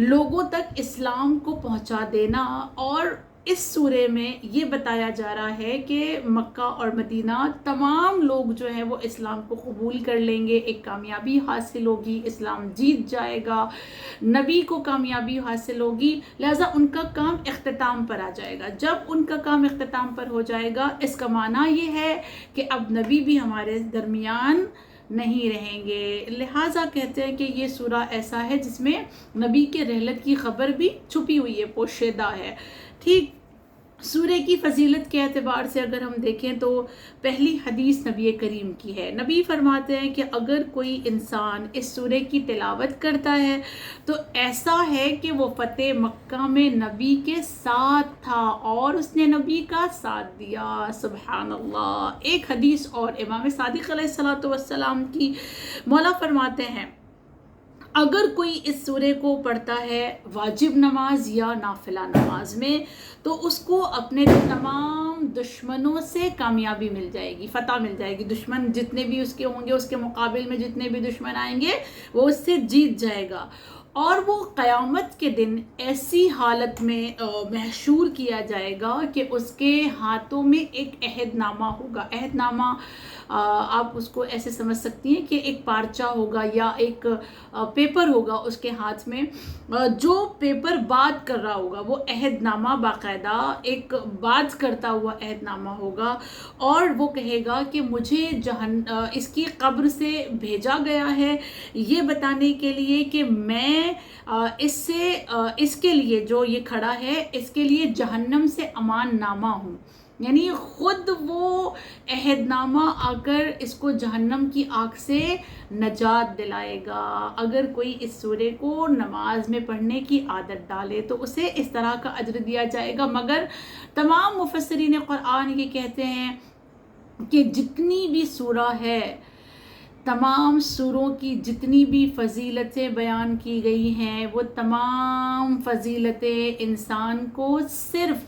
لوگوں تک اسلام کو پہنچا دینا، اور اس سورے میں یہ بتایا جا رہا ہے کہ مکہ اور مدینہ تمام لوگ جو ہیں وہ اسلام کو قبول کر لیں گے، ایک کامیابی حاصل ہوگی، اسلام جیت جائے گا، نبی کو کامیابی حاصل ہوگی، لہٰذا ان کا کام اختتام پر آ جائے گا۔ جب ان کا کام اختتام پر ہو جائے گا، اس کا معنی یہ ہے کہ اب نبی بھی ہمارے درمیان نہیں رہیں گے۔ لہٰذا کہتے ہیں کہ یہ سورہ ایسا ہے جس میں نبی کے رحلت کی خبر بھی چھپی ہوئی ہے، پوشیدہ ہے۔ ٹھیک، سورہ کی فضیلت کے اعتبار سے اگر ہم دیکھیں تو پہلی حدیث نبی کریم کی ہے۔ نبی فرماتے ہیں کہ اگر کوئی انسان اس سورہ کی تلاوت کرتا ہے تو ایسا ہے کہ وہ فتح مکہ میں نبی کے ساتھ تھا اور اس نے نبی کا ساتھ دیا۔ سبحان اللہ۔ ایک حدیث اور امام صادق علیہ السلام کی، مولا فرماتے ہیں اگر کوئی اس سورے کو پڑھتا ہے واجب نماز یا نافلہ نماز میں تو اس کو اپنے تمام دشمنوں سے کامیابی مل جائے گی، فتح مل جائے گی۔ دشمن جتنے بھی اس کے ہوں گے، اس کے مقابل میں جتنے بھی دشمن آئیں گے وہ اس سے جیت جائے گا، اور وہ قیامت کے دن ایسی حالت میں محشور کیا جائے گا کہ اس کے ہاتھوں میں ایک عہد نامہ ہوگا۔ عہد نامہ آپ اس کو ایسے سمجھ سکتی ہیں کہ ایک پارچہ ہوگا یا ایک پیپر ہوگا اس کے ہاتھ میں، جو پیپر بات کر رہا ہوگا، وہ عہد نامہ باقاعدہ ایک بات کرتا ہوا عہد نامہ ہوگا، اور وہ کہے گا کہ مجھے اس کی قبر سے بھیجا گیا ہے یہ بتانے کے لیے کہ میں اس کے لیے جو یہ کھڑا ہے اس کے لیے جہنم سے امان نامہ ہوں۔ یعنی خود وہ عہد نامہ آ کر اس کو جہنم کی آگ سے نجات دلائے گا۔ اگر کوئی اس سورے کو نماز میں پڑھنے کی عادت ڈالے تو اسے اس طرح کا اجر دیا جائے گا، مگر تمام مفسرین قرآن یہ کہتے ہیں کہ جتنی بھی سورہ ہے، تمام سوروں کی جتنی بھی فضیلتیں بیان کی گئی ہیں، وہ تمام فضیلتیں انسان کو صرف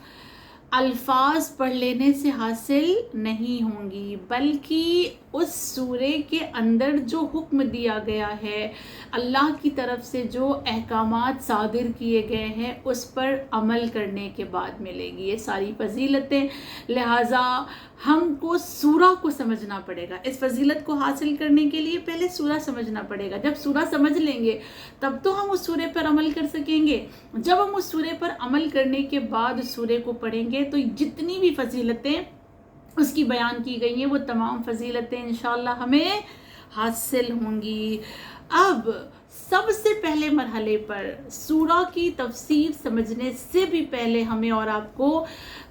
الفاظ پڑھ لینے سے حاصل نہیں ہوں گی، بلکہ اس سورے کے اندر جو حکم دیا گیا ہے، اللہ کی طرف سے جو احکامات صادر کیے گئے ہیں، اس پر عمل کرنے کے بعد ملے گی یہ ساری فضیلتیں۔ لہٰذا ہم کو سورہ کو سمجھنا پڑے گا۔ اس فضیلت کو حاصل کرنے کے لیے پہلے سورہ سمجھنا پڑے گا۔ جب سورہ سمجھ لیں گے تب تو ہم اس سورے پر عمل کر سکیں گے۔ جب ہم اس سورے پر عمل کرنے کے بعد اس سورے کو پڑھیں گے تو جتنی بھی فضیلتیں اس کی بیان کی گئی ہیں وہ تمام فضیلتیں انشاءاللہ ہمیں حاصل ہوں گی۔ اب سب سے پہلے مرحلے پر سورہ کی تفسیر سمجھنے سے بھی پہلے ہمیں اور آپ کو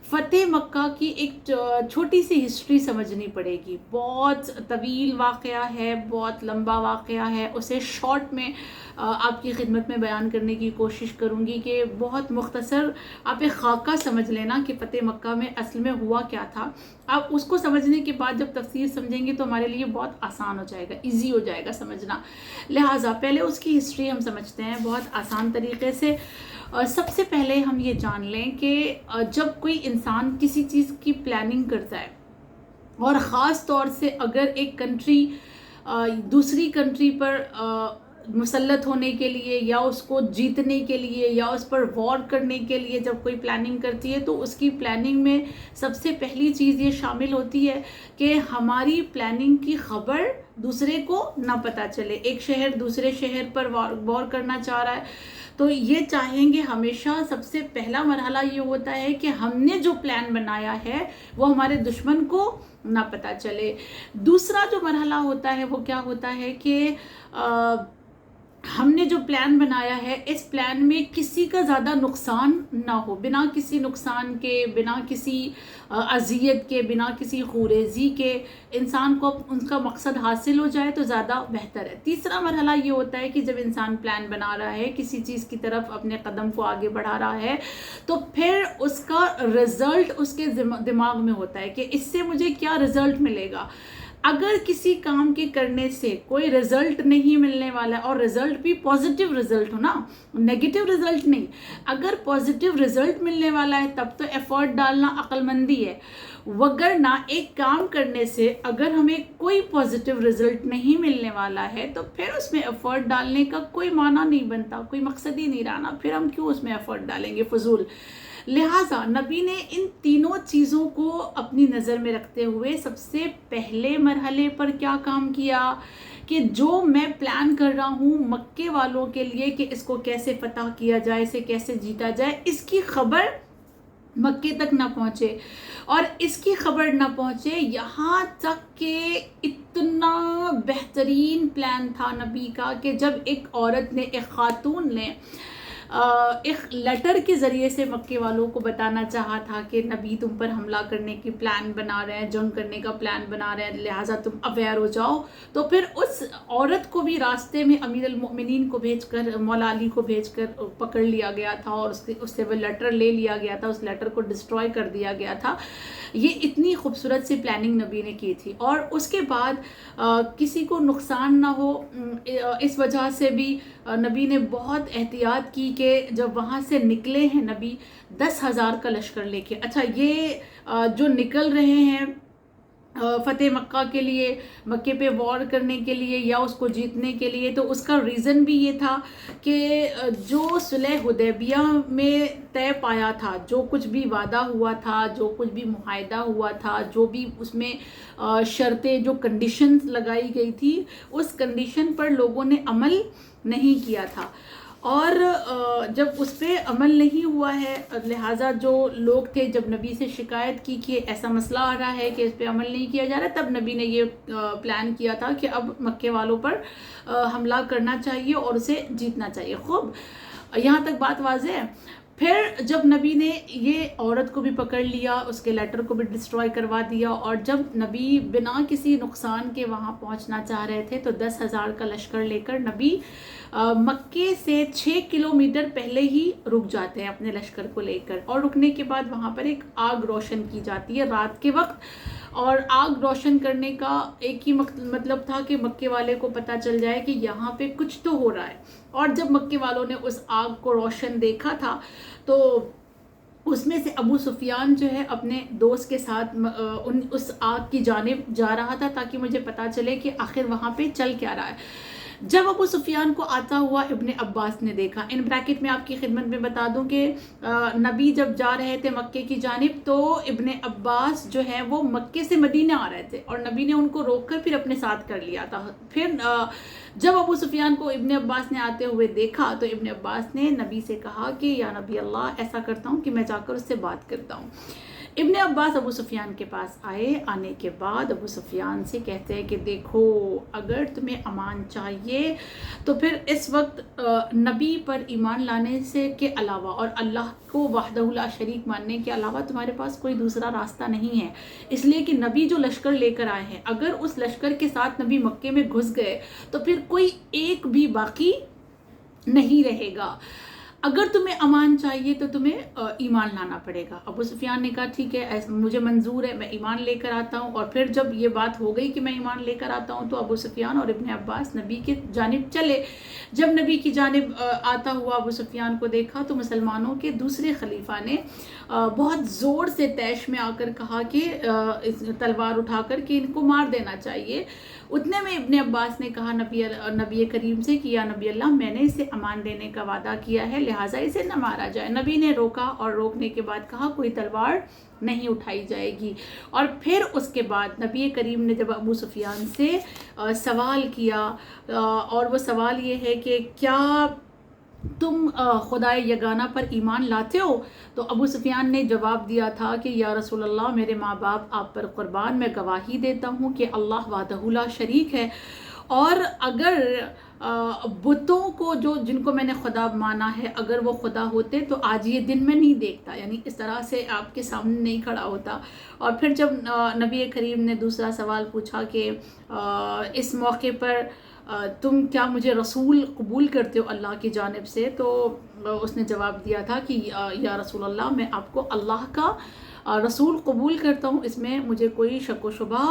فتح مکہ کی ایک چھوٹی سی ہسٹری سمجھنی پڑے گی۔ بہت طویل واقعہ ہے، بہت لمبا واقعہ ہے، اسے شارٹ میں آپ کی خدمت میں بیان کرنے کی کوشش کروں گی کہ بہت مختصر آپ ایک خاکہ سمجھ لینا کہ فتح مکہ میں اصل میں ہوا کیا تھا۔ آپ اس کو سمجھنے کے بعد جب تفسیر سمجھیں گے تو ہمارے لیے بہت آسان ہو جائے گا، ایزی ہو جائے گا سمجھنا۔ لہٰذا پہلے اس کی ہسٹری ہم سمجھتے ہیں بہت آسان طریقے سے۔ سب سے پہلے ہم یہ جان لیں کہ جب کوئی انسان کسی چیز کی پلاننگ کرتا ہے، اور خاص طور سے اگر ایک کنٹری دوسری کنٹری پر مسلط ہونے کے لیے یا اس کو جیتنے کے لیے یا اس پر وار کرنے کے لیے جب کوئی پلاننگ کرتی ہے تو اس کی پلاننگ میں سب سے پہلی چیز یہ شامل ہوتی ہے کہ ہماری پلاننگ کی خبر دوسرے کو نہ پتہ چلے۔ ایک شہر دوسرے شہر پر وار کرنا چاہ رہا ہے تو یہ چاہیں گے ہمیشہ، سب سے پہلا مرحلہ یہ ہوتا ہے کہ ہم نے جو پلان بنایا ہے وہ ہمارے دشمن کو نہ پتہ چلے۔ دوسرا جو مرحلہ ہوتا ہے وہ کیا ہوتا ہے کہ ہم نے جو پلان بنایا ہے اس پلان میں کسی کا زیادہ نقصان نہ ہو، بنا کسی نقصان کے، بنا کسی اذیت کے، بنا کسی خوریزی کے انسان کو ان کا مقصد حاصل ہو جائے تو زیادہ بہتر ہے۔ تیسرا مرحلہ یہ ہوتا ہے کہ جب انسان پلان بنا رہا ہے، کسی چیز کی طرف اپنے قدم کو آگے بڑھا رہا ہے، تو پھر اس کا رزلٹ اس کے دماغ میں ہوتا ہے کہ اس سے مجھے کیا رزلٹ ملے گا۔ اگر کسی کام کے کرنے سے کوئی رزلٹ نہیں ملنے والا ہے، اور رزلٹ بھی پازیٹیو رزلٹ ہو نا، نیگیٹو رزلٹ نہیں، اگر پازیٹیو رزلٹ ملنے والا ہے تب تو ایفرٹ ڈالنا عقل مندی ہے، وگرنہ ایک کام کرنے سے اگر ہمیں کوئی پازیٹیو رزلٹ نہیں ملنے والا ہے تو پھر اس میں ایفرٹ ڈالنے کا کوئی معنی نہیں بنتا، کوئی مقصد ہی نہیں رہنا، پھر ہم کیوں اس میں ایفرٹ ڈالیں گے فضول۔ لہٰذا نبی نے ان تینوں چیزوں کو اپنی نظر میں رکھتے ہوئے سب سے پہلے مرحلے پر کیا کام کیا کہ جو میں پلان کر رہا ہوں مکے والوں کے لیے کہ اس کو کیسے فتح کیا جائے، اسے کیسے جیتا جائے، اس کی خبر مکے تک نہ پہنچے، اور اس کی خبر نہ پہنچے یہاں تک کہ اتنا بہترین پلان تھا نبی کا کہ جب ایک عورت نے، ایک خاتون نے ایک لیٹر کے ذریعے سے مکے والوں کو بتانا چاہا تھا کہ نبی تم پر حملہ کرنے کی پلان بنا رہے ہیں، جنگ کرنے کا پلان بنا رہے ہیں، لہٰذا تم اویئر ہو جاؤ، تو پھر اس عورت کو بھی راستے میں امیر المؤمنین کو بھیج کر، مولا علی کو بھیج کر پکڑ لیا گیا تھا، اور اس سے وہ لیٹر لے لیا گیا تھا، اس لیٹر کو ڈسٹروائے کر دیا گیا تھا۔ یہ اتنی خوبصورت سی پلاننگ نبی نے کی تھی، اور اس کے بعد کسی کو نقصان نہ ہو اس وجہ سے بھی نبی نے بہت احتیاط کی کہ جب وہاں سے نکلے ہیں نبی 10,000 کا لشکر لے کے، اچھا یہ جو نکل رہے ہیں فتح مکہ کے لیے، مکے پہ وار کرنے کے لیے یا اس کو جیتنے کے لیے، تو اس کا ریزن بھی یہ تھا کہ جو صلح حدیبیہ میں طے پایا تھا، جو کچھ بھی وعدہ ہوا تھا، جو کچھ بھی معاہدہ ہوا تھا، جو بھی اس میں شرطیں، جو کنڈیشنز لگائی گئی تھی، اس کنڈیشن پر لوگوں نے عمل نہیں کیا تھا، اور جب اس پہ عمل نہیں ہوا ہے، لہٰذا جو لوگ تھے جب نبی سے شکایت کی کہ ایسا مسئلہ آ رہا ہے کہ اس پہ عمل نہیں کیا جا رہا، تب نبی نے یہ پلان کیا تھا کہ اب مکے والوں پر حملہ کرنا چاہیے اور اسے جیتنا چاہیے۔ خوب، یہاں تک بات واضح ہے۔ پھر جب نبی نے یہ عورت کو بھی پکڑ لیا، اس کے لیٹر کو بھی ڈسٹروائے کروا دیا، اور جب نبی بنا کسی نقصان کے وہاں پہنچنا چاہ رہے تھے تو 10,000 کا لشکر لے کر نبی مکے سے 6 کلومیٹر پہلے ہی رک جاتے ہیں اپنے لشکر کو لے کر، اور رکنے کے بعد وہاں پر ایک آگ روشن کی جاتی ہے رات کے وقت، اور آگ روشن کرنے کا ایک ہی مطلب تھا کہ مکے والے کو پتہ چل جائے کہ یہاں پہ کچھ تو ہو رہا ہے، اور جب مکے والوں نے اس آگ کو روشن دیکھا تھا تو اس میں سے ابو سفیان جو ہے اپنے دوست کے ساتھ اس آگ کی جانب جا رہا تھا تاکہ مجھے پتہ چلے کہ آخر وہاں پہ چل کیا رہا ہے۔ جب ابو سفیان کو آتا ہوا ابن عباس نے دیکھا، ان بریکٹ میں آپ کی خدمت میں بتا دوں کہ نبی جب جا رہے تھے مکے کی جانب تو ابن عباس جو ہے وہ مکے سے مدینہ آ رہے تھے، اور نبی نے ان کو روک کر پھر اپنے ساتھ کر لیا تھا۔ پھر جب ابو سفیان کو ابن عباس نے آتے ہوئے دیکھا تو ابن عباس نے نبی سے کہا کہ یا نبی اللہ، ایسا کرتا ہوں کہ میں جا کر اس سے بات کرتا ہوں۔ ابن عباس ابو سفیان کے پاس آئے، آنے کے بعد ابو سفیان سے کہتے ہیں کہ دیکھو، اگر تمہیں امان چاہیے تو پھر اس وقت نبی پر ایمان لانے سے کے علاوہ اور اللہ کو وحدہ لا شریک ماننے کے علاوہ تمہارے پاس کوئی دوسرا راستہ نہیں ہے، اس لیے کہ نبی جو لشکر لے کر آئے ہیں، اگر اس لشکر کے ساتھ نبی مکے میں گھس گئے تو پھر کوئی ایک بھی باقی نہیں رہے گا، اگر تمہیں امان چاہیے تو تمہیں ایمان لانا پڑے گا۔ ابو سفیان نے کہا ٹھیک ہے، مجھے منظور ہے، میں ایمان لے کر آتا ہوں، اور پھر جب یہ بات ہو گئی کہ میں ایمان لے کر آتا ہوں تو ابو سفیان اور ابن عباس نبی کی جانب چلے۔ جب نبی کی جانب آتا ہوا ابو سفیان کو دیکھا تو مسلمانوں کے دوسرے خلیفہ نے بہت زور سے طیش میں آ کر کہا کہ تلوار اٹھا کر کہ ان کو مار دینا چاہیے۔ اتنے میں ابن عباس نے کہا نبی کریم سے کہ یا نبی اللہ، میں نے اسے امان دینے کا وعدہ کیا ہے، لہٰذا اسے نہ مارا جائے۔ نبی نے روکا، اور روکنے کے بعد کہا کوئی تلوار نہیں اٹھائی جائے گی۔ اور پھر اس کے بعد نبی کریم نے جب ابو سفیان سے سوال کیا، اور وہ سوال یہ ہے کہ کیا تم خدائے یگانہ پر ایمان لاتے ہو؟ تو ابو سفیان نے جواب دیا تھا کہ یا رسول اللہ، میرے ماں باپ آپ پر قربان، میں گواہی دیتا ہوں کہ اللہ وحدہ لا شریک ہے، اور اگر بتوں کو جن کو میں نے خدا مانا ہے، اگر وہ خدا ہوتے تو آج یہ دن میں نہیں دیکھتا، یعنی اس طرح سے آپ کے سامنے نہیں کھڑا ہوتا۔ اور پھر جب نبی کریم نے دوسرا سوال پوچھا کہ اس موقع پر تم کیا مجھے رسول قبول کرتے ہو اللہ کی جانب سے، تو اس نے جواب دیا تھا کہ یا رسول اللہ، میں آپ کو اللہ کا رسول قبول کرتا ہوں، اس میں مجھے کوئی شک و شبہ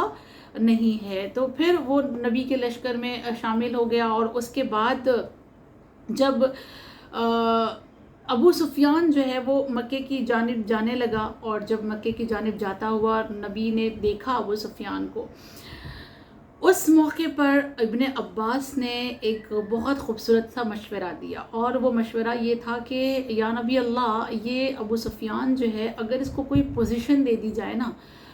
نہیں ہے۔ تو پھر وہ نبی کے لشکر میں شامل ہو گیا، اور اس کے بعد جب ابو سفیان جو ہے وہ مکے کی جانب جانے لگا، اور جب مکے کی جانب جاتا ہوا نبی نے دیکھا ابو سفیان کو، اس موقع پر ابن عباس نے ایک بہت خوبصورت سا مشورہ دیا، اور وہ مشورہ یہ تھا کہ یا نبی اللہ، یہ ابو سفیان جو ہے اگر اس کو کوئی پوزیشن دے دی جائے نا،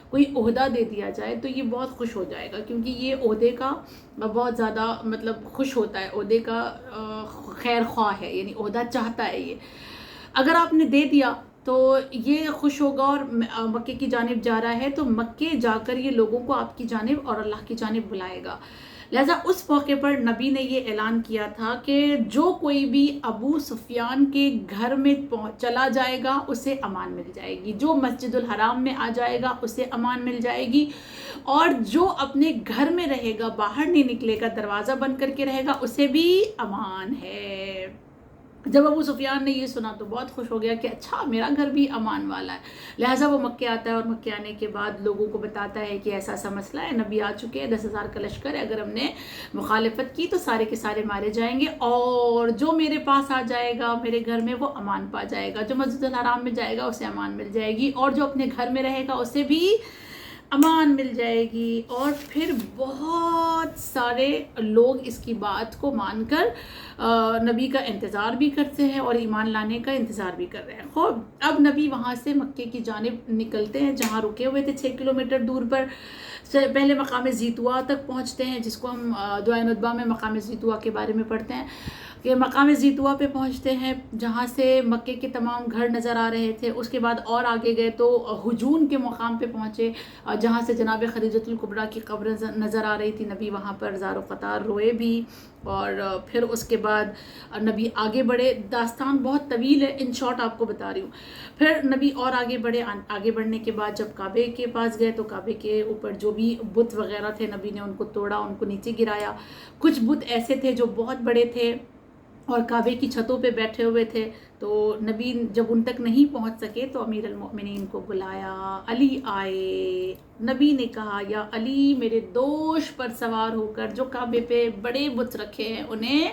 کوئی عہدہ دے دیا جائے تو یہ بہت خوش ہو جائے گا، کیونکہ یہ عہدے کا بہت زیادہ مطلب خوش ہوتا ہے، عہدے کا خیر خواہ ہے، یعنی عہدہ چاہتا ہے یہ۔ اگر آپ نے دے دیا تو یہ خوش ہوگا، اور مکے کی جانب جا رہا ہے تو مکے جا کر یہ لوگوں کو آپ کی جانب اور اللہ کی جانب بلائے گا۔ لہذا اس موقع پر نبی نے یہ اعلان کیا تھا کہ جو کوئی بھی ابو سفیان کے گھر میں چلا جائے گا اسے امان مل جائے گی، جو مسجد الحرام میں آ جائے گا اسے امان مل جائے گی، اور جو اپنے گھر میں رہے گا، باہر نہیں نکلے گا، دروازہ بند کر کے رہے گا، اسے بھی امان ہے۔ جب ابو سفیان نے یہ سنا تو بہت خوش ہو گیا کہ اچھا، میرا گھر بھی امان والا ہے۔ لہٰذا وہ مکے آتا ہے، اور مکے آنے کے بعد لوگوں کو بتاتا ہے کہ ایسا ایسا مسئلہ ہے، نبی آ چکے ہیں، 10,000 کا لشکر ہے، اگر ہم نے مخالفت کی تو سارے کے سارے مارے جائیں گے، اور جو میرے پاس آ جائے گا میرے گھر میں وہ امان پا جائے گا، جو مسجد الحرام میں جائے گا اسے امان مل جائے گی، اور جو اپنے گھر میں رہے گا اسے بھی امان مل جائے گی۔ اور پھر بہت سارے لوگ اس کی بات کو مان کر نبی کا انتظار بھی کرتے ہیں اور ایمان لانے کا انتظار بھی کر رہے ہیں۔ خوب، اب نبی وہاں سے مکے کی جانب نکلتے ہیں جہاں رکے ہوئے تھے 6 کلومیٹر دور پر۔ پہلے مقام زیتوا تک پہنچتے ہیں، جس کو ہم دعائے ندبہ میں مقام زیتوا کے بارے میں پڑھتے ہیں، کہ مقام زیتوا پہ پہنچتے ہیں جہاں سے مکے کے تمام گھر نظر آ رہے تھے۔ اس کے بعد اور آگے گئے تو ہجون کے مقام پہ پہنچے، جہاں سے جناب خدیجۃ الکبریٰ کی قبر نظر آ رہی تھی۔ نبی وہاں پر زار و قطار روئے بھی، اور پھر اس کے بعد نبی آگے بڑھے۔ داستان بہت طویل ہے، ان شارٹ آپ کو بتا رہی ہوں۔ پھر نبی اور آگے بڑھے، آگے بڑھنے کے بعد جب کعبے کے پاس گئے تو کعبے کے اوپر جو بھی بت وغیرہ تھے نبی نے ان کو توڑا، ان کو نیچے گرایا۔ کچھ بت ایسے تھے جو بہت بڑے تھے اور کعبے کی چھتوں پہ بیٹھے ہوئے تھے، تو نبی جب ان تک نہیں پہنچ سکے تو امیر المؤمنین کو بلایا، علی آئے۔ نبی نے کہا، یا علی، میرے دوش پر سوار ہو کر جو کعبے پہ بڑے بت رکھے ہیں انہیں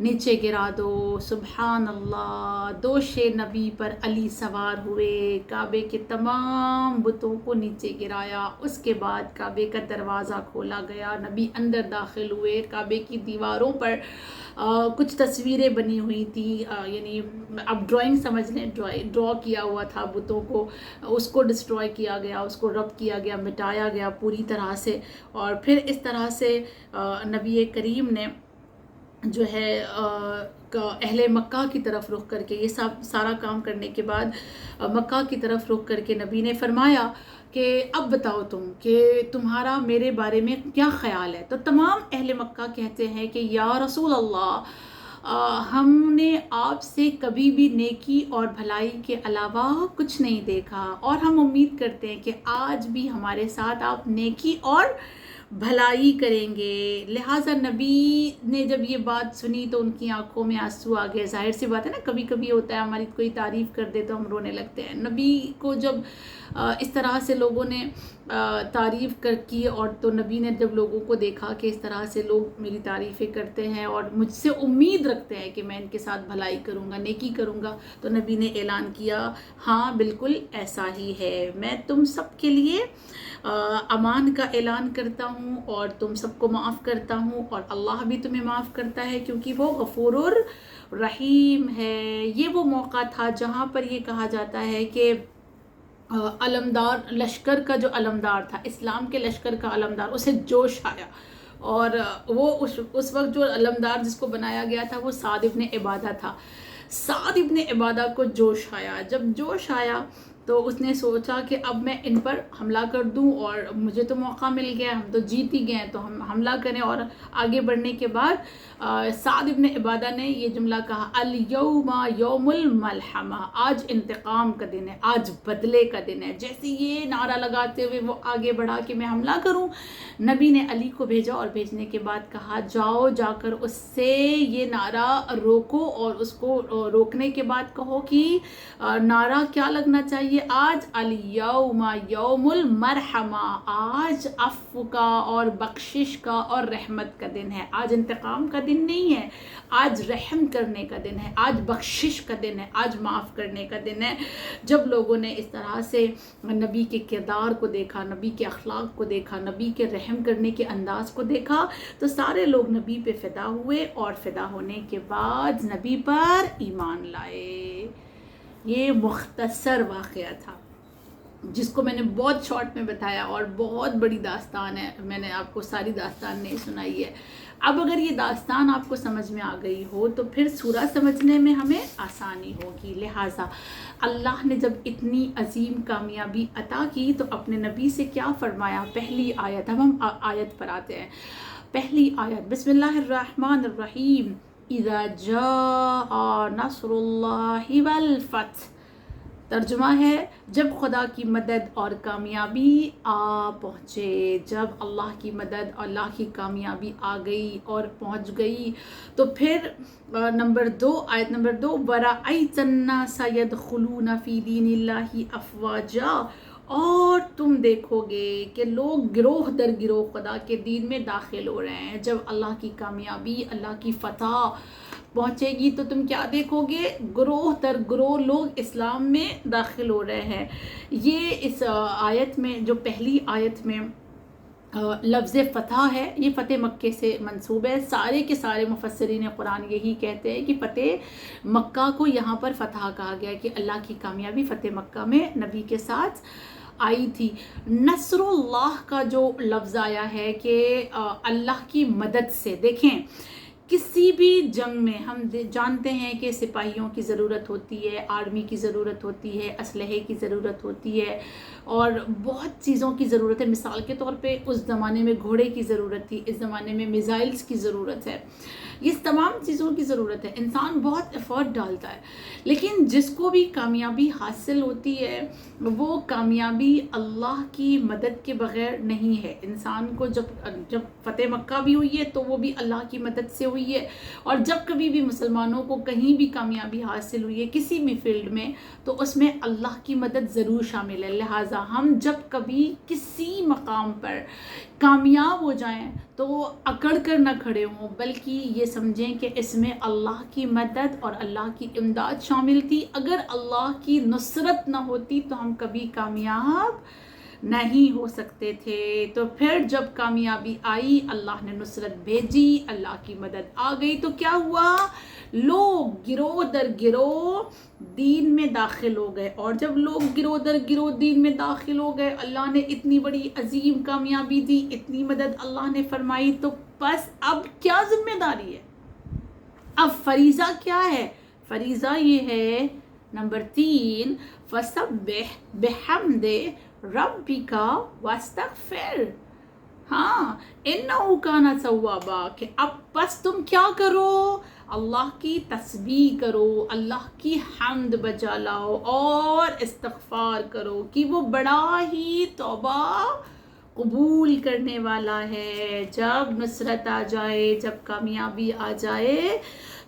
نیچے گرا دو۔ سبحان اللہ، دوش نبی پر علی سوار ہوئے، کعبے کے تمام بتوں کو نیچے گرایا۔ اس کے بعد کعبے کا دروازہ کھولا گیا، نبی اندر داخل ہوئے۔ کعبے کی دیواروں پر کچھ تصویریں بنی ہوئی تھی، یعنی اب ڈرائنگ سمجھ لیں، ڈرا کیا ہوا تھا بتوں کو، اس کو ڈسٹروائے کیا گیا، اس کو رب کیا گیا، مٹایا گیا پوری طرح سے۔ اور پھر اس طرح سے نبی کریم نے جو ہے اہل مکہ کی طرف رخ کر کے، یہ سارا کام کرنے کے بعد مکہ کی طرف رخ کر کے نبی نے فرمایا کہ اب بتاؤ تم کہ تمہارا میرے بارے میں کیا خیال ہے؟ تو تمام اہل مکہ کہتے ہیں کہ یا رسول اللہ، ہم نے آپ سے کبھی بھی نیکی اور بھلائی کے علاوہ کچھ نہیں دیکھا، اور ہم امید کرتے ہیں کہ آج بھی ہمارے ساتھ آپ نیکی اور بھلائی کریں گے۔ لہٰذا نبی نے جب یہ بات سنی تو ان کی آنکھوں میں آنسو آ گئے۔ ظاہر سی بات ہے نا، کبھی کبھی ہوتا ہے ہماری کوئی تعریف کر دے تو ہم رونے لگتے ہیں۔ نبی کو جب اس طرح سے لوگوں نے تعریف کی، اور تو نبی نے جب لوگوں کو دیکھا کہ اس طرح سے لوگ میری تعریفیں کرتے ہیں اور مجھ سے امید رکھتے ہیں کہ میں ان کے ساتھ بھلائی کروں گا، نیکی کروں گا، تو نبی نے اعلان کیا، ہاں بالکل ایسا ہی ہے، میں تم سب کے لیے امان کا اعلان کرتا ہوں، اور تم سب کو معاف کرتا ہوں، اور اللہ بھی تمہیں معاف کرتا ہے کیونکہ وہ غفور الرحیم ہے۔ یہ وہ موقع تھا جہاں پر یہ کہا جاتا ہے کہ علمدار لشکر کا جو علمدار تھا، اسلام کے لشکر کا علمدار، اسے جوش آیا، اور وہ اس وقت جو علمدار جس کو بنایا گیا تھا وہ سعد ابن عبادہ تھا۔ سعد ابن عبادہ کو جوش آیا، جب جوش آیا تو اس نے سوچا کہ اب میں ان پر حملہ کر دوں، اور مجھے تو موقع مل گیا، ہم تو جیت ہی گئے ہیں تو ہم حملہ کریں۔ اور آگے بڑھنے کے بعد سعد ابن عبادہ نے یہ جملہ کہا، الیوم یوم الملحمہ، آج انتقام کا دن ہے، آج بدلے کا دن ہے۔ جیسے یہ نعرہ لگاتے ہوئے وہ آگے بڑھا کہ میں حملہ کروں، نبی نے علی کو بھیجا، اور بھیجنے کے بعد کہا، جاؤ جا کر اس سے یہ نعرہ روکو، اور اس کو روکنے کے بعد کہو کہ نعرہ کیا لگنا چاہیے، آج الیوم یوم المرحمہ، آج عفو کا اور بخشش کا اور رحمت کا دن ہے. آج انتقام کا دن نہیں ہے، آج رحم کرنے کا دن ہے، آج بخشش کا دن ہے، آج معاف کرنے کا دن ہے. جب لوگوں نے اس طرح سے نبی کے کردار کو دیکھا، نبی کے اخلاق کو دیکھا، نبی کے رحم کرنے کے انداز کو دیکھا، تو سارے لوگ نبی پہ فدا ہوئے اور فدا ہونے کے بعد نبی پر ایمان لائے. یہ مختصر واقعہ تھا جس کو میں نے بہت شارٹ میں بتایا، اور بہت بڑی داستان ہے، میں نے آپ کو ساری داستان نہیں سنائی ہے. اب اگر یہ داستان آپ کو سمجھ میں آ گئی ہو تو پھر سورہ سمجھنے میں ہمیں آسانی ہوگی. لہٰذا اللہ نے جب اتنی عظیم کامیابی عطا کی تو اپنے نبی سے کیا فرمایا؟ پہلی آیت، اب ہم آیت پر آتے ہیں. پہلی آیت، بسم اللہ الرحمن الرحیم. اذا جاء نصر اللہ والفتح، ترجمہ ہے جب خدا کی مدد اور کامیابی آ پہنچے. جب اللہ کی مدد اور اللہ کی کامیابی آ گئی اور پہنچ گئی تو پھر نمبر 2، آیت نمبر 2، وَرَأَيْتَ النَّاسَ يَدْخُلُونَ فِي دِينِ اللَّهِ أَفْوَاجًا، اور تم دیکھو گے کہ لوگ گروہ در گروہ خدا کے دین میں داخل ہو رہے ہیں. جب اللہ کی کامیابی، اللہ کی فتح پہنچے گی تو تم کیا دیکھو گے؟ گروہ در گروہ لوگ اسلام میں داخل ہو رہے ہیں. یہ اس آیت میں، جو پہلی آیت میں لفظ فتح ہے، یہ فتح مکے سے منسوب ہے. سارے کے سارے مفسرین قرآن یہی کہتے ہیں کہ فتح مکہ کو یہاں پر فتح کہا گیا کہ اللہ کی کامیابی فتح مکہ میں نبی کے ساتھ آئی تھی. نصر اللہ کا جو لفظ آیا ہے کہ اللہ کی مدد سے، دیکھیں کسی بھی جنگ میں ہم جانتے ہیں کہ سپاہیوں کی ضرورت ہوتی ہے، آرمی کی ضرورت ہوتی ہے، اسلحے کی ضرورت ہوتی ہے اور بہت چیزوں کی ضرورت ہے. مثال کے طور پہ اس زمانے میں گھوڑے کی ضرورت تھی، اس زمانے میں میزائلز کی ضرورت ہے، یہ تمام چیزوں کی ضرورت ہے. انسان بہت ایفرٹ ڈالتا ہے، لیکن جس کو بھی کامیابی حاصل ہوتی ہے وہ کامیابی اللہ کی مدد کے بغیر نہیں ہے. انسان کو جب فتح مکہ بھی ہوئی ہے تو وہ بھی اللہ کی مدد سے ہوئی ہے، اور جب کبھی بھی مسلمانوں کو کہیں بھی کامیابی حاصل ہوئی ہے کسی بھی فیلڈ میں تو اس میں اللہ کی مدد ضرور شامل ہے. لہٰذا ہم جب کبھی کسی مقام پر کامیاب ہو جائیں تو اکڑ کر نہ کھڑے ہوں، بلکہ یہ سمجھیں کہ اس میں اللہ کی مدد اور اللہ کی امداد شامل تھی. اگر اللہ کی نصرت نہ ہوتی تو ہم کبھی کامیاب نہیں ہو سکتے تھے. تو پھر جب کامیابی آئی، اللہ نے نصرت بھیجی، اللہ کی مدد آ گئی تو کیا ہوا؟ لوگ گروہ در گروہ دین میں داخل ہو گئے. اور جب لوگ گروہ در گروہ دین میں داخل ہو گئے، اللہ نے اتنی بڑی عظیم کامیابی دی، اتنی مدد اللہ نے فرمائی، تو بس اب کیا ذمہ داری ہے؟ اب فریضہ کیا ہے؟ فریضہ یہ ہے نمبر 3، فَسَبِّحْ بِحَمْدِ رَبِّكَ وَاسْتَغْفِرْ. ہاں، اِنَّهُ كَانَ تَوَّابًا، کہ اب بس تم کیا کرو؟ اللہ کی تسبیح کرو، اللہ کی حمد بجا لاؤ اور استغفار کرو کہ وہ بڑا ہی توبہ قبول کرنے والا ہے. جب نصرت آ جائے، جب کامیابی آ جائے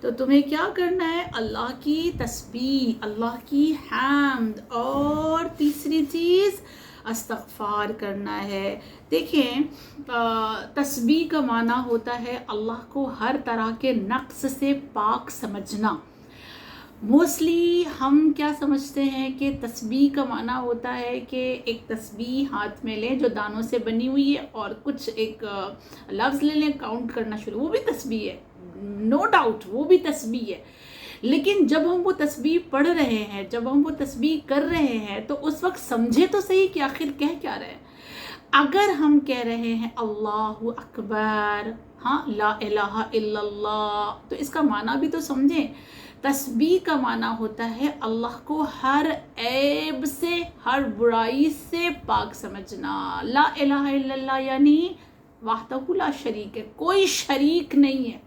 تو تمہیں کیا کرنا ہے؟ اللہ کی تسبیح، اللہ کی حمد، اور تیسری چیز استغفار کرنا ہے. دیکھیں تسبیح کا معنی ہوتا ہے اللہ کو ہر طرح کے نقص سے پاک سمجھنا. موسٹلی ہم کیا سمجھتے ہیں کہ تسبیح کا معنی ہوتا ہے کہ ایک تسبیح ہاتھ میں لیں جو دانوں سے بنی ہوئی ہے اور کچھ ایک لفظ لے لیں، کاؤنٹ کرنا شروع، وہ بھی تسبیح ہے، نو ڈاؤٹ وہ بھی تسبیح ہے. لیکن جب ہم وہ تسبیح پڑھ رہے ہیں، جب ہم وہ تسبیح کر رہے ہیں تو اس وقت سمجھے تو صحیح کہ آخر کہہ کیا رہے ہیں. اگر ہم کہہ رہے ہیں اللہ اکبر، ہاں لا الہ الا اللہ، تو اس کا معنی بھی تو سمجھیں. تسبیح کا معنی ہوتا ہے اللہ کو ہر عیب سے، ہر برائی سے پاک سمجھنا. لا الہ الا اللہ یعنی وحدہ لا شریک ہے، کوئی شریک نہیں ہے،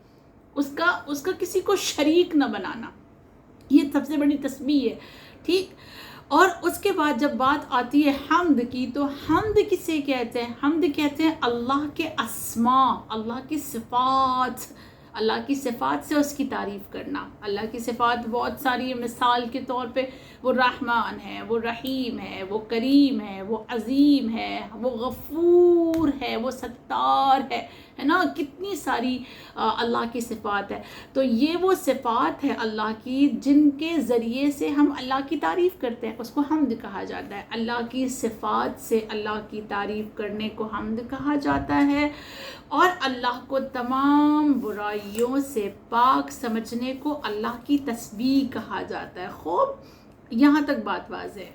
اس کا کسی کو شریک نہ بنانا، یہ سب سے بڑی تسبیح ہے. ٹھیک. اور اس کے بعد جب بات آتی ہے حمد کی، تو حمد کسے کہتے ہیں؟ حمد کہتے ہیں اللہ کے اسماء، اللہ کی صفات، اللہ کی صفات سے اس کی تعریف کرنا. اللہ کی صفات بہت ساری ہیں. مثال کے طور پہ وہ رحمان ہے، وہ رحیم ہے، وہ کریم ہے، وہ عظیم ہے، وہ غفور ہے، وہ ستار ہے نا. کتنی ساری اللہ کی صفات ہے. تو یہ وہ صفات ہے اللہ کی جن کے ذریعے سے ہم اللہ کی تعریف کرتے ہیں، اس کو حمد کہا جاتا ہے. اللہ کی صفات سے اللہ کی تعریف کرنے کو حمد کہا جاتا ہے، اور اللہ کو تمام برائیوں سے پاک سمجھنے کو اللہ کی تسبیح کہا جاتا ہے. خوب، یہاں تک بات واضح ہے.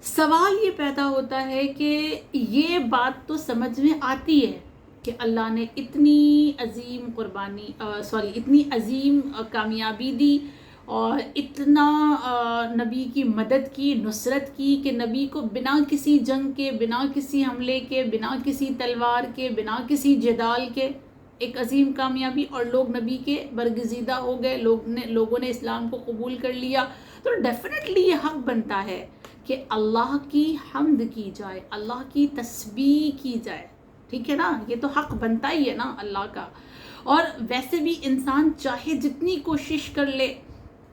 سوال یہ پیدا ہوتا ہے کہ یہ بات تو سمجھ میں آتی ہے کہ اللہ نے اتنی عظیم اتنی عظیم کامیابی دی اور اتنا نبی کی مدد کی، نصرت کی، کہ نبی کو بنا کسی جنگ کے، بنا کسی حملے کے، بنا کسی تلوار کے، بنا کسی جدال کے ایک عظیم کامیابی، اور لوگ نبی کے برگزیدہ ہو گئے، لوگوں نے اسلام کو قبول کر لیا. تو ڈیفینیٹلی یہ حق بنتا ہے کہ اللہ کی حمد کی جائے، اللہ کی تسبیح کی جائے. ٹھیک ہے نا، یہ تو حق بنتا ہی ہے نا اللہ کا. اور ویسے بھی انسان چاہے جتنی کوشش کر لے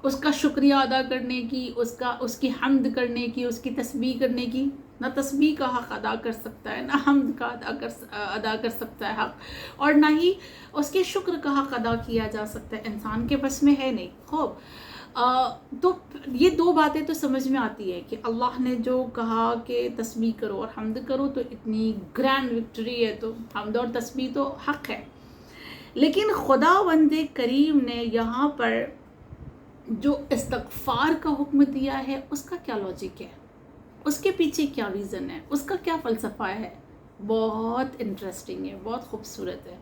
اس کا شکریہ ادا کرنے کی، اس کی حمد کرنے کی، اس کی تسبیح کرنے کی، نہ تسبیح کا حق ادا کر سکتا ہے، نہ حمد کا ادا کر سکتا ہے حق، اور نہ ہی اس کے شکر کا حق ادا کیا جا سکتا ہے. انسان کے بس میں ہے نہیں. خوب، تو یہ دو باتیں تو سمجھ میں آتی ہے کہ اللہ نے جو کہا کہ تسبیح کرو اور حمد کرو، تو اتنی گرینڈ وکٹری ہے، تو حمد اور تسبیح تو حق ہے. لیکن خداوند کریم نے یہاں پر جو استغفار کا حکم دیا ہے، اس کا کیا لاجک ہے، اس کے پیچھے کیا ریزن ہے، اس کا کیا فلسفہ ہے؟ بہت انٹرسٹنگ ہے، بہت خوبصورت ہے.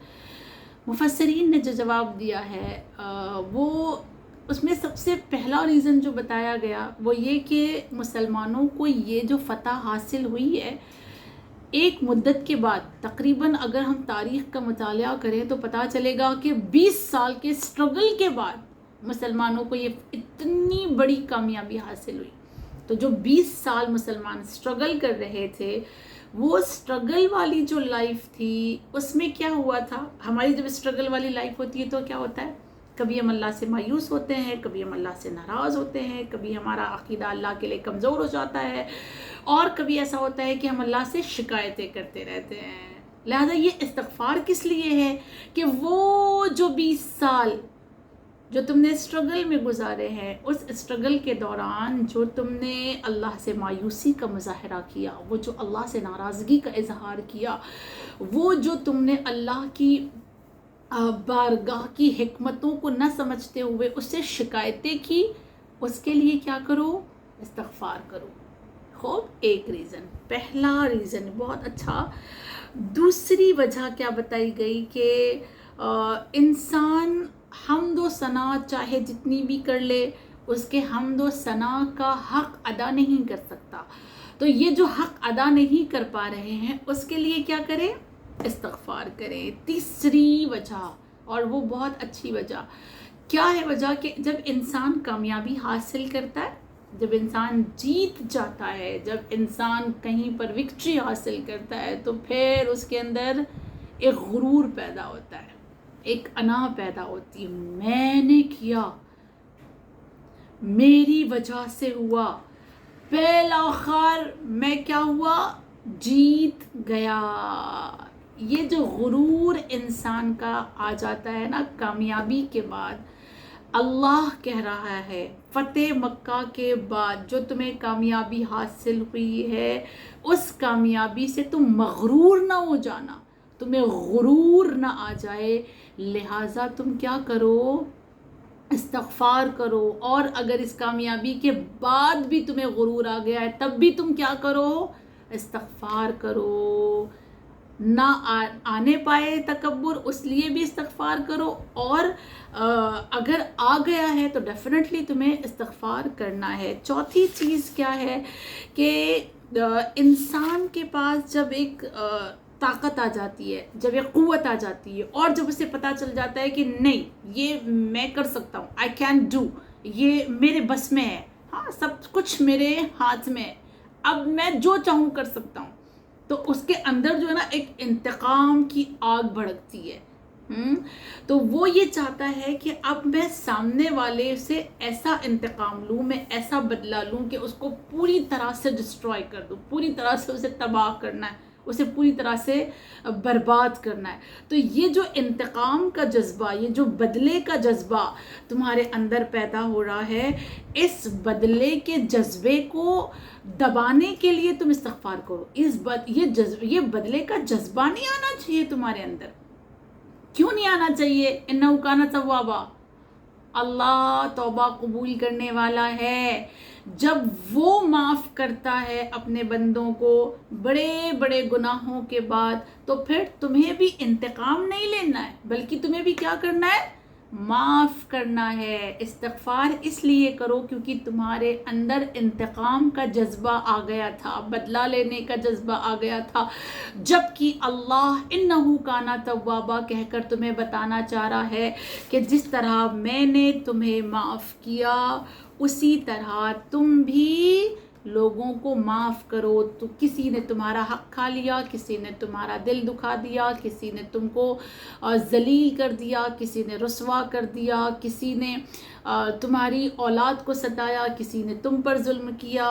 مفسرین نے جو جواب دیا ہے وہ اس میں سب سے پہلا ریزن جو بتایا گیا وہ یہ کہ مسلمانوں کو یہ جو فتح حاصل ہوئی ہے ایک مدت کے بعد، تقریباً اگر ہم تاریخ کا مطالعہ کریں تو پتہ چلے گا کہ 20 سال کے سٹرگل کے بعد مسلمانوں کو یہ اتنی بڑی کامیابی حاصل ہوئی. تو جو 20 سال مسلمان سٹرگل کر رہے تھے، وہ سٹرگل والی جو لائف تھی اس میں کیا ہوا تھا؟ ہماری جب سٹرگل والی لائف ہوتی ہے تو کیا ہوتا ہے؟ کبھی ہم اللہ سے مایوس ہوتے ہیں، کبھی ہم اللہ سے ناراض ہوتے ہیں، کبھی ہمارا عقیدہ اللہ کے لیے کمزور ہو جاتا ہے، اور کبھی ایسا ہوتا ہے کہ ہم اللہ سے شکایتیں کرتے رہتے ہیں. لہذا یہ استغفار کس لیے ہے کہ وہ جو 20 سال جو تم نے اسٹرگل میں گزارے ہیں، اس اسٹرگل کے دوران جو تم نے اللہ سے مایوسی کا مظاہرہ کیا، وہ جو اللہ سے ناراضگی کا اظہار کیا، وہ جو تم نے اللہ کی بارگاہ کی حکمتوں کو نہ سمجھتے ہوئے اس سے شکایتیں کی، اس کے لیے کیا کرو؟ استغفار کرو. خوب، ایک ریزن، پہلا ریزن بہت اچھا. دوسری وجہ کیا بتائی گئی کہ انسان حمد و ثنا چاہے جتنی بھی کر لے، اس کے حمد و ثنا کا حق ادا نہیں کر سکتا. تو یہ جو حق ادا نہیں کر پا رہے ہیں اس کے لیے کیا کریں؟ استغفار کریں. تیسری وجہ، اور وہ بہت اچھی وجہ، کیا ہے وجہ؟ کہ جب انسان کامیابی حاصل کرتا ہے، جب انسان جیت جاتا ہے، جب انسان کہیں پر وکٹری حاصل کرتا ہے، تو پھر اس کے اندر ایک غرور پیدا ہوتا ہے، ایک انا پیدا ہوتی ہے. میں نے کیا، میری وجہ سے ہوا، بالآخر میں کیا ہوا؟ جیت گیا. یہ جو غرور انسان کا آ جاتا ہے نا کامیابی کے بعد، اللہ کہہ رہا ہے فتح مکہ کے بعد جو تمہیں کامیابی حاصل ہوئی ہے، اس کامیابی سے تم مغرور نہ ہو جانا، تمہیں غرور نہ آ جائے. لہٰذا تم کیا کرو؟ استغفار کرو. اور اگر اس کامیابی کے بعد بھی تمہیں غرور آ گیا ہے، تب بھی تم کیا کرو؟ استغفار کرو. نہ آنے پائے تکبر، اس لیے بھی استغفار کرو، اور اگر آ گیا ہے تو ڈیفینیٹلی تمہیں استغفار کرنا ہے. چوتھی چیز کیا ہے کہ انسان کے پاس جب ایک طاقت آ جاتی ہے، جب ایک قوت آ جاتی ہے، اور جب اسے پتہ چل جاتا ہے کہ نہیں، یہ میں کر سکتا ہوں، آئی کین ڈو، یہ میرے بس میں ہے، ہاں سب کچھ میرے ہاتھ میں ہے، اب میں جو چاہوں کر سکتا ہوں، تو اس کے اندر جو ہے نا ایک انتقام کی آگ بھڑکتی ہے. تو وہ یہ چاہتا ہے کہ اب میں سامنے والے سے ایسا انتقام لوں، میں ایسا بدلہ لوں کہ اس کو پوری طرح سے ڈسٹروائے کر دوں، پوری طرح سے اسے تباہ کرنا ہے، اسے پوری طرح سے برباد کرنا ہے۔ تو یہ جو انتقام کا جذبہ، یہ جو بدلے کا جذبہ تمہارے اندر پیدا ہو رہا ہے، اس بدلے کے جذبے کو دبانے کے لیے تم استغفار کرو۔ یہ بدلے کا جذبہ نہیں آنا چاہیے تمہارے اندر۔ کیوں نہیں آنا چاہیے؟ انہ کان توابا، اللہ توبہ قبول کرنے والا ہے۔ جب وہ معاف کرتا ہے اپنے بندوں کو بڑے بڑے گناہوں کے بعد، تو پھر تمہیں بھی انتقام نہیں لینا ہے، بلکہ تمہیں بھی کیا کرنا ہے؟ معاف کرنا ہے۔ استغفار اس لیے کرو کیونکہ تمہارے اندر انتقام کا جذبہ آ گیا تھا، بدلہ لینے کا جذبہ آ گیا تھا، جبکہ اللہ انہ کان توابا کہہ کر تمہیں بتانا چاہ رہا ہے کہ جس طرح میں نے تمہیں معاف کیا اسی طرح تم بھی لوگوں کو معاف کرو۔ تو کسی نے تمہارا حق کھا لیا، کسی نے تمہارا دل دکھا دیا، کسی نے تم کو ذلیل کر دیا، کسی نے رسوا کر دیا، کسی نے تمہاری اولاد کو ستایا، کسی نے تم پر ظلم کیا،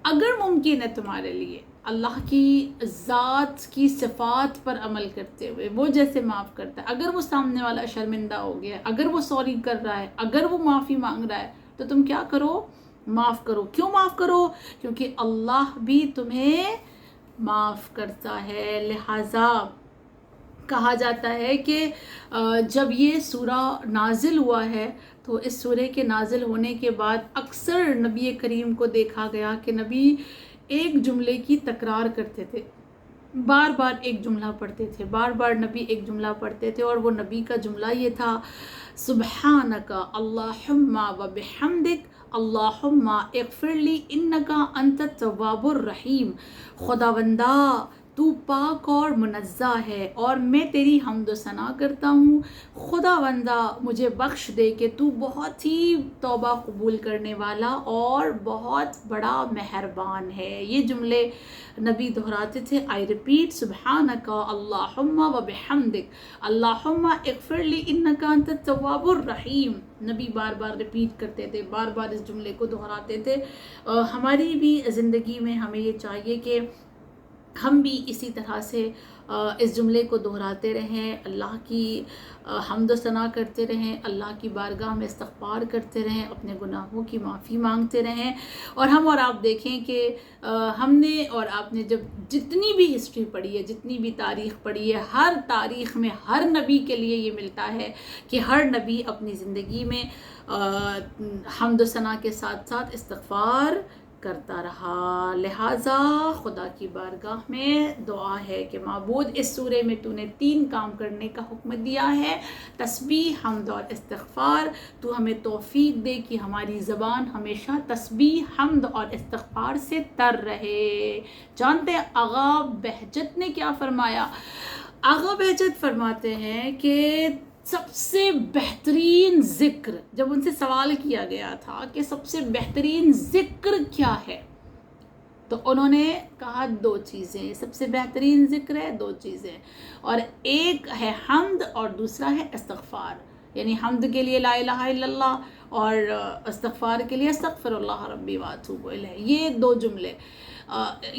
اگر ممکن ہے تمہارے لیے اللہ کی ذات کی صفات پر عمل کرتے ہوئے وہ جیسے معاف کرتا ہے، اگر وہ سامنے والا شرمندہ ہو گیا، اگر وہ سوری کر رہا ہے، اگر وہ معافی مانگ رہا ہے، تو تم کیا کرو؟ معاف کرو۔ کیوں معاف کرو؟ کیونکہ اللہ بھی تمہیں معاف کرتا ہے۔ لہٰذا کہا جاتا ہے کہ جب یہ سورہ نازل ہوا ہے تو اس سورے کے نازل ہونے کے بعد اکثر نبی کریم کو دیکھا گیا کہ نبی ایک جملے کی تکرار کرتے تھے، بار بار ایک جملہ پڑھتے تھے، بار بار نبی ایک جملہ پڑھتے تھے، اور وہ نبی کا جملہ یہ تھا، سبحانک اللہم و بحمدک اللہم اغفر لی انک انت التواب الرحیم۔ خداوندا تو پاک اور منزہ ہے اور میں تیری حمد و ثنا کرتا ہوں، خداوندا مجھے بخش دے کہ تو بہت ہی توبہ قبول کرنے والا اور بہت بڑا مہربان ہے۔ یہ جملے نبی دہراتے تھے، آئی ریپیٹ سبحانک اللہم و بحمدک اللہم اغفر لی انک انت التواب الرحیم۔ نبی بار بار ریپیٹ کرتے تھے، بار بار اس جملے کو دہراتے تھے۔ ہماری بھی زندگی میں ہمیں یہ چاہیے کہ ہم بھی اسی طرح سے اس جملے کو دہراتے رہیں، اللہ کی حمد و ثنا کرتے رہیں، اللہ کی بارگاہ میں استغفار کرتے رہیں، اپنے گناہوں کی معافی مانگتے رہیں۔ اور ہم اور آپ دیکھیں کہ ہم نے اور آپ نے جب جتنی بھی ہسٹری پڑھی ہے، جتنی بھی تاریخ پڑھی ہے، ہر تاریخ میں ہر نبی کے لیے یہ ملتا ہے کہ ہر نبی اپنی زندگی میں حمد و ثنا کے ساتھ ساتھ استغفار کرتا رہا۔ لہٰذا خدا کی بارگاہ میں دعا ہے کہ معبود اس سورے میں تو نے 3 کام کرنے کا حکم دیا ہے، تسبیح، حمد اور استغفار۔ تو ہمیں توفیق دے کہ ہماری زبان ہمیشہ تسبیح، حمد اور استغفار سے تر رہے۔ جانتے ہیں آغا بہجت نے کیا فرمایا؟ آغا بہجت فرماتے ہیں کہ سب سے بہترین ذکر، جب ان سے سوال کیا گیا تھا کہ سب سے بہترین ذکر کیا ہے، تو انہوں نے کہا 2 چیزیں، سب سے بہترین ذکر ہے 2 چیزیں، اور ایک ہے حمد اور دوسرا ہے استغفار۔ یعنی حمد کے لیے لا الہ الا اللہ اور استغفار کے لیے استغفر اللہ ربی واتوب الیہ۔ یہ 2 جملے،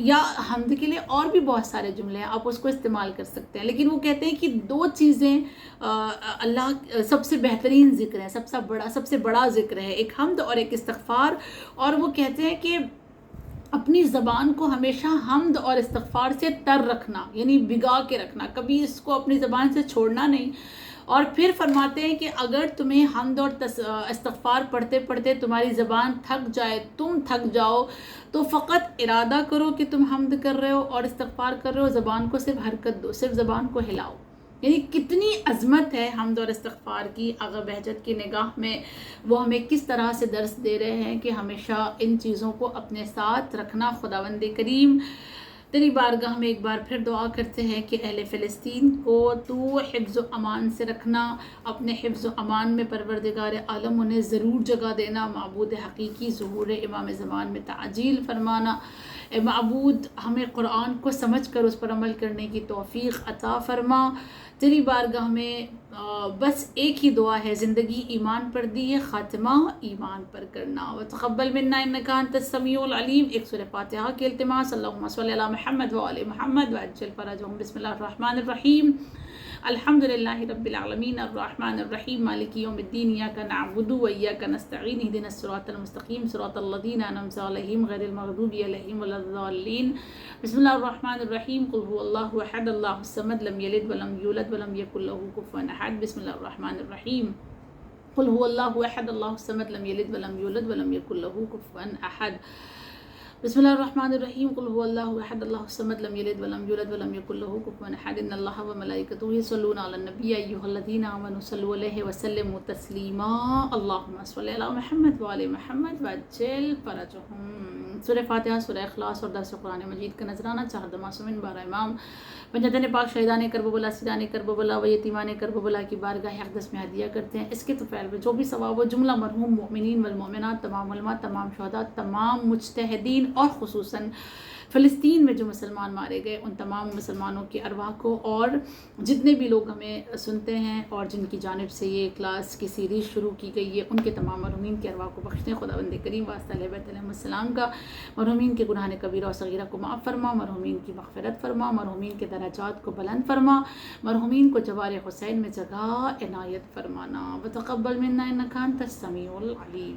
یا حمد کے لیے اور بھی بہت سارے جملے ہیں، آپ اس کو استعمال کر سکتے ہیں، لیکن وہ کہتے ہیں کہ 2 چیزیں اللہ سب سے بہترین ذکر ہے، سب سے بڑا ذکر ہے، ایک حمد اور ایک استغفار۔ اور وہ کہتے ہیں کہ اپنی زبان کو ہمیشہ حمد اور استغفار سے تر رکھنا، یعنی بھگا کے رکھنا، کبھی اس کو اپنی زبان سے چھوڑنا نہیں۔ اور پھر فرماتے ہیں کہ اگر تمہیں حمد اور استغفار پڑھتے پڑھتے تمہاری زبان تھک جائے، تم تھک جاؤ، تو فقط ارادہ کرو کہ تم حمد کر رہے ہو اور استغفار کر رہے ہو، زبان کو صرف حرکت دو، صرف زبان کو ہلاؤ۔ یعنی کتنی عظمت ہے حمد اور استغفار کی۔ آغا بہجت کی نگاہ میں وہ ہمیں کس طرح سے درس دے رہے ہیں کہ ہمیشہ ان چیزوں کو اپنے ساتھ رکھنا۔ خداوند کریم تیری بارگاہ میں ایک بار پھر دعا کرتے ہیں کہ اہل فلسطین کو تو حفظ و امان سے رکھنا، اپنے حفظ و امان میں پروردگار عالم انہیں ضرور جگہ دینا، معبود حقیقی ظہور امام زمان میں تعجیل فرمانا۔ اے معبود ہمیں قرآن کو سمجھ کر اس پر عمل کرنے کی توفیق عطا فرما، تیری بارگاہ میں بس ایک ہی دعا ہے، زندگی ایمان پر دی ہے، خاتمہ ایمان پر کرنا۔ وتقبل منا انک انت السمیع العلیم۔ ایک سورہ فاتحہ کے التماس، اللہم صلی علی محمد وآل محمد وعجل فرجهم۔ بسم اللہ الرحمن الرحیم، الحمد للہ رب العالمین الرحمن الرحیم مالک یوم الدین، ایاک نعبد و ایاک نستعین، اہدنا الصراط المستقیم صراط الذین انعمت علیہم غیر المغضوب علیہم ولا الضالین۔ بسم اللہ الرحمن الرحیم، قل هو اللہ احد اللہ الصمد لم یلد ولم یولد ولم یکن له کفوا احد۔ بسم اللہ الرحمن الرحیم، قل هو اللہ احد اللہ الصمد لم یلد ولم یولد ولم یکن له کفوا احد۔ بسم اللہ الرحمن الرحیم، قل هو اللہ احد اللہ الصمد لم یلد ولم یولد ولم یکن له کفوا احد۔ ان اللہ وملائکتہ یصلون علی النبی ایھا الذین آمنوا صلوا علیہ وسلموا تسلیما، اللہم صل علی محمد وآل محمد وعجل فرجهم۔ سورہ فاتحہ، سورہ اخلاص اور درس قرآن مجید کا نذرانہ 4 معصومین بارہ امام پنجتن پاک شہیدان کربلا، سیدان کربلا و یتیمان کربلا کی بارگاہ اقدس میں ہدیہ کرتے ہیں۔ اس کے توفیل میں جو بھی ثواب و جملہ مرحوم مومنین والمومنات، تمام علماء، تمام شہداء، تمام مجتہدین اور خصوصاً فلسطین میں جو مسلمان مارے گئے، ان تمام مسلمانوں کی ارواح کو، اور جتنے بھی لوگ ہمیں سنتے ہیں اور جن کی جانب سے یہ کلاس کی سیریز شروع کی گئی ہے، ان کے تمام مرحومین کی ارواح کو بخش دیں خداوند کریم واسطہ اہل بیت علیہ السلام کا۔ مرحومین کے گناہ کبیرہ اور صغیرہ کو معاف فرما، مرحومین کی مغفرت فرما، مرحومین کے درجات کو بلند فرما، مرحومین کو جوار حسین میں جگہ عنایت فرمانا۔ وتقبل منا انک انت السمیع العلیم۔